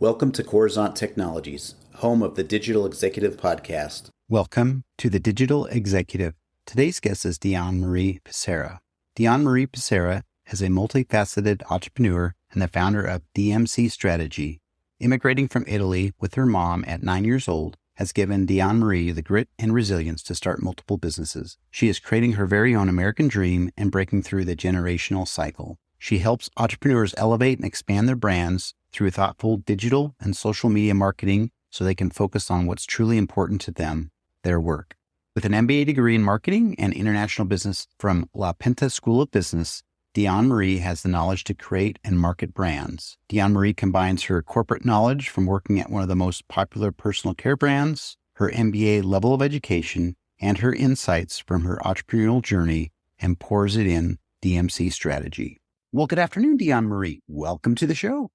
Welcome to Coruzant Technologies, home of the Digital Executive Podcast. Welcome to the Digital Executive. Today's guest is Diane Marie Pisera. Diane Marie Pisera is a multifaceted entrepreneur and the founder of DMC Strategy. Immigrating from Italy with her mom at 9 years old has given Diane Marie the grit and resilience to start multiple businesses. She is creating her very own American dream and breaking through the generational cycle. She helps entrepreneurs elevate and expand their brands through thoughtful digital and social media marketing so they can focus on what's truly important to them, their work. With an MBA degree in marketing and international business from La Pinta School of Business, Diane Marie has the knowledge to create and market brands. Diane Marie combines her corporate knowledge from working at one of the most popular personal care brands, her MBA level of education, and her insights from her entrepreneurial journey and pours it in DMC Strategy. Well, good afternoon, Diane Marie. Welcome to the show.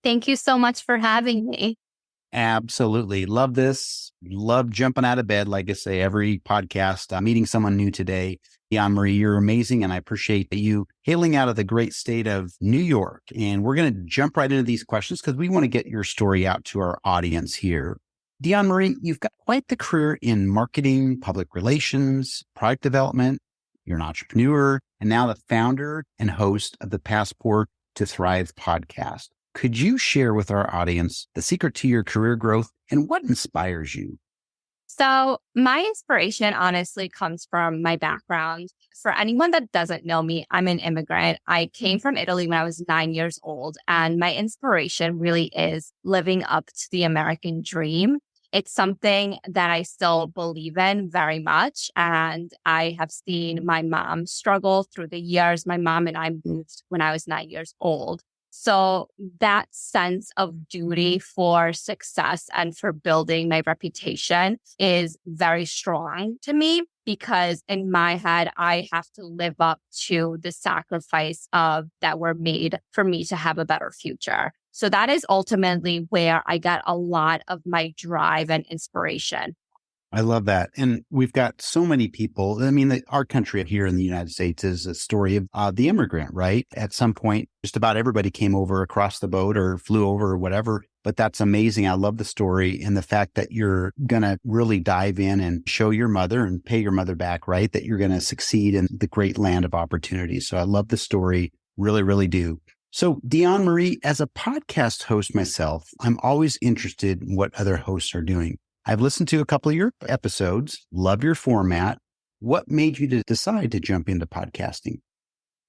Thank you so much for having me. Absolutely. Love this. Love jumping out of bed. Like I say, every podcast, meeting someone new today. Diane Marie, you're amazing. And I appreciate you hailing out of the great state of New York. And we're going to jump right into these questions because we want to get your story out to our audience here. Diane Marie, you've got quite the career in marketing, public relations, product development. You're an entrepreneur and now the founder and host of the Passport to Thrive podcast. Could you share with our audience the secret to your career growth and what inspires you? So my inspiration honestly comes from my background. For anyone that doesn't know me, I'm an immigrant. I came from Italy when I was 9 years old, and my inspiration really is living up to the American dream. It's something that I still believe in very much. And I have seen my mom struggle through the years. My mom and I moved when I was 9 years old. So that sense of duty for success and for building my reputation is very strong to me because in my head, I have to live up to the sacrifice that were made for me to have a better future. So that is ultimately where I got a lot of my drive and inspiration. I love that. And we've got so many people. I mean, our country here in the United States is a story of the immigrant, right? At some point, just about everybody came over across the boat or flew over or whatever. But that's amazing. I love the story and the fact that you're going to really dive in and show your mother and pay your mother back, right? That you're going to succeed in the great land of opportunity. So I love the story. Really, really do. So Diane Marie, as a podcast host myself, I'm always interested in what other hosts are doing. I've listened to a couple of your episodes, love your format. What made you decide to jump into podcasting?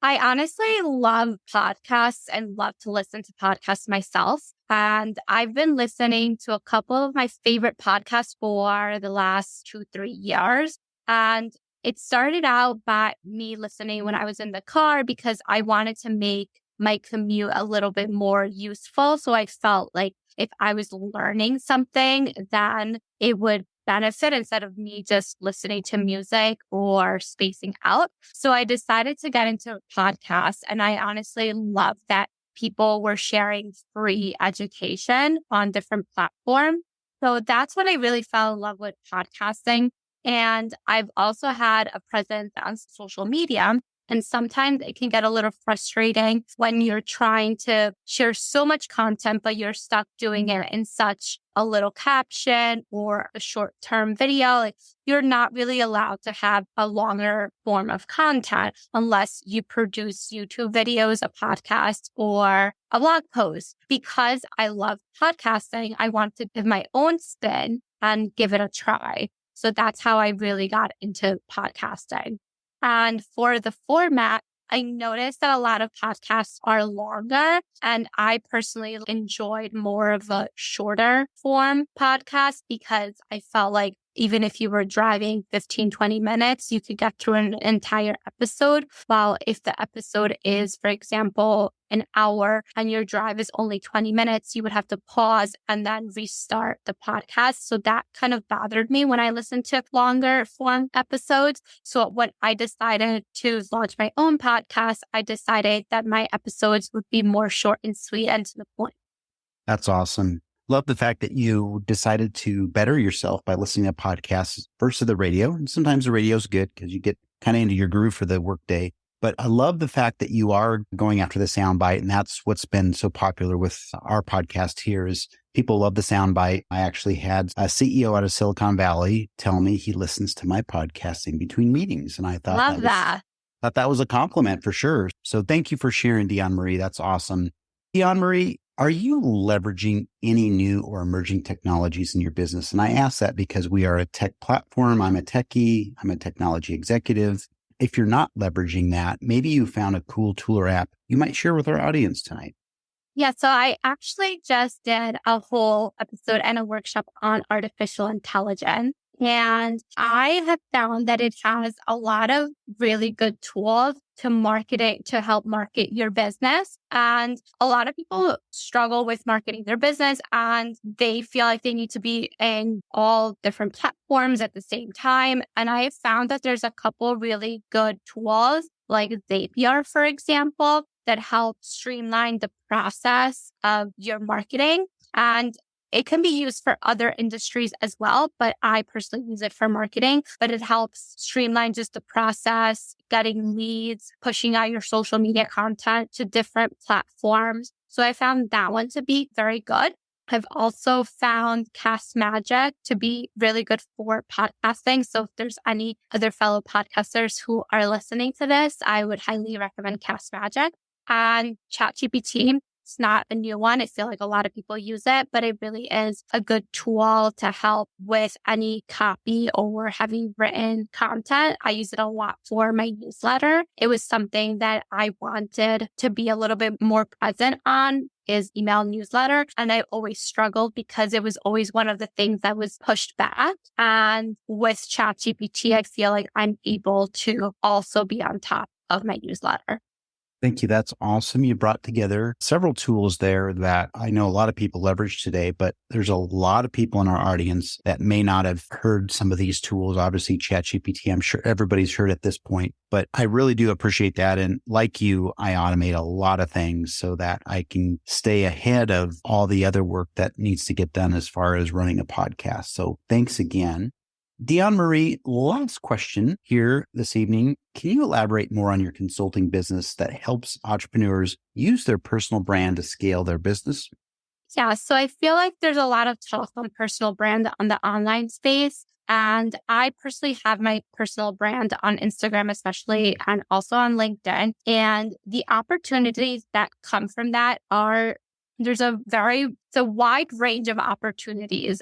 I honestly love podcasts and love to listen to podcasts myself. And I've been listening to a couple of my favorite podcasts for the last 2-3 years. And it started out by me listening when I was in the car because I wanted to make my commute a little bit more useful. So I felt like if I was learning something, then it would benefit instead of me just listening to music or spacing out. So I decided to get into podcasts. And I honestly love that people were sharing free education on different platforms. So that's when I really fell in love with podcasting. And I've also had a presence on social media. And sometimes it can get a little frustrating when you're trying to share so much content, but you're stuck doing it in such a little caption or a short-term video. Like, you're not really allowed to have a longer form of content unless you produce YouTube videos, a podcast, or a blog post. Because I love podcasting, I want to give my own spin and give it a try. So that's how I really got into podcasting. And for the format, I noticed that a lot of podcasts are longer, and I personally enjoyed more of a shorter form podcast because I felt like even if you were driving 15-20 minutes, you could get through an entire episode. While if the episode is, for example, an hour and your drive is only 20 minutes, you would have to pause and then restart the podcast. So that kind of bothered me when I listened to longer form episodes. So when I decided to launch my own podcast, I decided that my episodes would be more short and sweet and to the point. That's awesome. Love the fact that you decided to better yourself by listening to podcasts versus the radio. And sometimes the radio is good because you get kind of into your groove for the workday. But I love the fact that you are going after the soundbite. And that's what's been so popular with our podcast here is People love the soundbite. I actually had a CEO out of Silicon Valley tell me he listens to my podcast in between meetings. And I thought Love that. thought that was a compliment for sure. So thank you for sharing, Diane Marie. That's awesome. Diane Marie, are you leveraging any new or emerging technologies in your business? And I ask that because we are a tech platform. I'm a techie. I'm a technology executive. If you're not leveraging that, maybe you found a cool tool or app you might share with our audience tonight. Yeah, so I actually just did a whole episode and a workshop on artificial intelligence. And I have found that it has a lot of really good tools to help market your business. And a lot of people struggle with marketing their business and they feel like they need to be in all different platforms at the same time. And I have found that there's a couple really good tools like Zapier, for example, that help streamline the process of your marketing. And it can be used for other industries as well, but I personally use it for marketing. But it helps streamline just the process, getting leads, pushing out your social media content to different platforms. So I found that one to be very good. I've also found Cast Magic to be really good for podcasting. So if there's any other fellow podcasters who are listening to this, I would highly recommend Cast Magic. And ChatGPT, it's not a new one. I feel like a lot of people use it, but it really is a good tool to help with any copy or having written content. I use it a lot for my newsletter. It was something that I wanted to be a little bit more present on is email newsletter. And I always struggled because it was always one of the things that was pushed back. And with ChatGPT, I feel like I'm able to also be on top of my newsletter. Thank you. That's awesome. You brought together several tools there that I know a lot of people leverage today, but there's a lot of people in our audience that may not have heard some of these tools. Obviously, ChatGPT, I'm sure everybody's heard at this point, but I really do appreciate that. And like you, I automate a lot of things so that I can stay ahead of all the other work that needs to get done as far as running a podcast. So thanks again. Diane Marie, last question here this evening. Can you elaborate more on your consulting business that helps entrepreneurs use their personal brand to scale their business? Yeah, so I feel like there's a lot of talk on personal brand on the online space. And I personally have my personal brand on Instagram, especially, and also on LinkedIn. And the opportunities that come from that are there's a wide range of opportunities.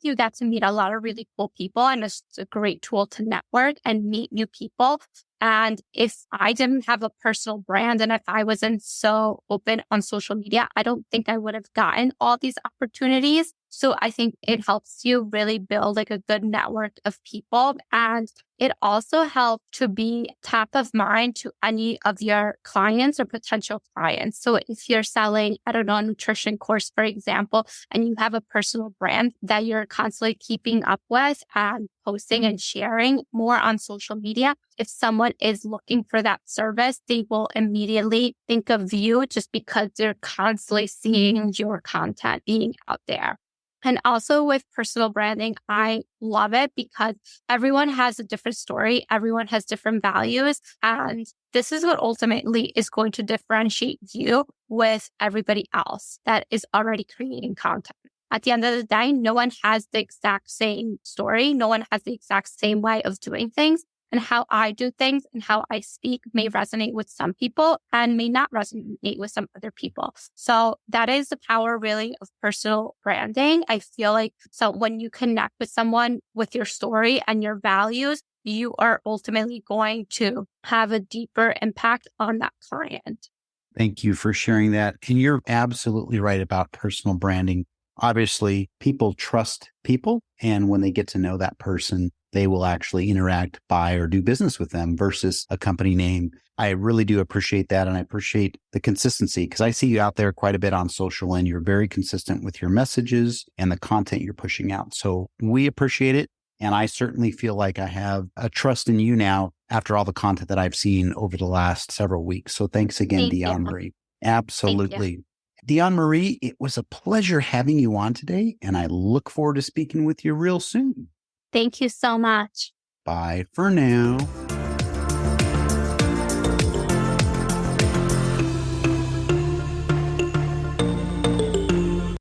You got to meet a lot of really cool people, and it's a great tool to network and meet new people. And if I didn't have a personal brand and if I wasn't so open on social media, I don't think I would have gotten all these opportunities. So I think it helps you really build like a good network of people. And it also helps to be top of mind to any of your clients or potential clients. So if you're selling, I don't know, a nutrition course, for example, and you have a personal brand that you're constantly keeping up with and posting and sharing more on social media, if someone is looking for that service, they will immediately think of you just because they're constantly seeing your content being out there. And also with personal branding, I love it because everyone has a different story. Everyone has different values. And this is what ultimately is going to differentiate you with everybody else that is already creating content. At the end of the day, no one has the exact same story. No one has the exact same way of doing things. And how I do things and how I speak may resonate with some people and may not resonate with some other people. So that is the power really of personal branding. I feel like so when you connect with someone with your story and your values, you are ultimately going to have a deeper impact on that client. Thank you for sharing that. And you're absolutely right about personal branding. Obviously, people trust people. And when they get to know that person, they will actually interact, buy, or do business with them versus a company name. I really do appreciate that. And I appreciate the consistency because I see you out there quite a bit on social and you're very consistent with your messages and the content you're pushing out. So we appreciate it. And I certainly feel like I have a trust in you now after all the content that I've seen over the last several weeks. So thanks again, Diane Marie. Absolutely. Diane Marie, it was a pleasure having you on today. And I look forward to speaking with you real soon. Thank you so much. Bye for now.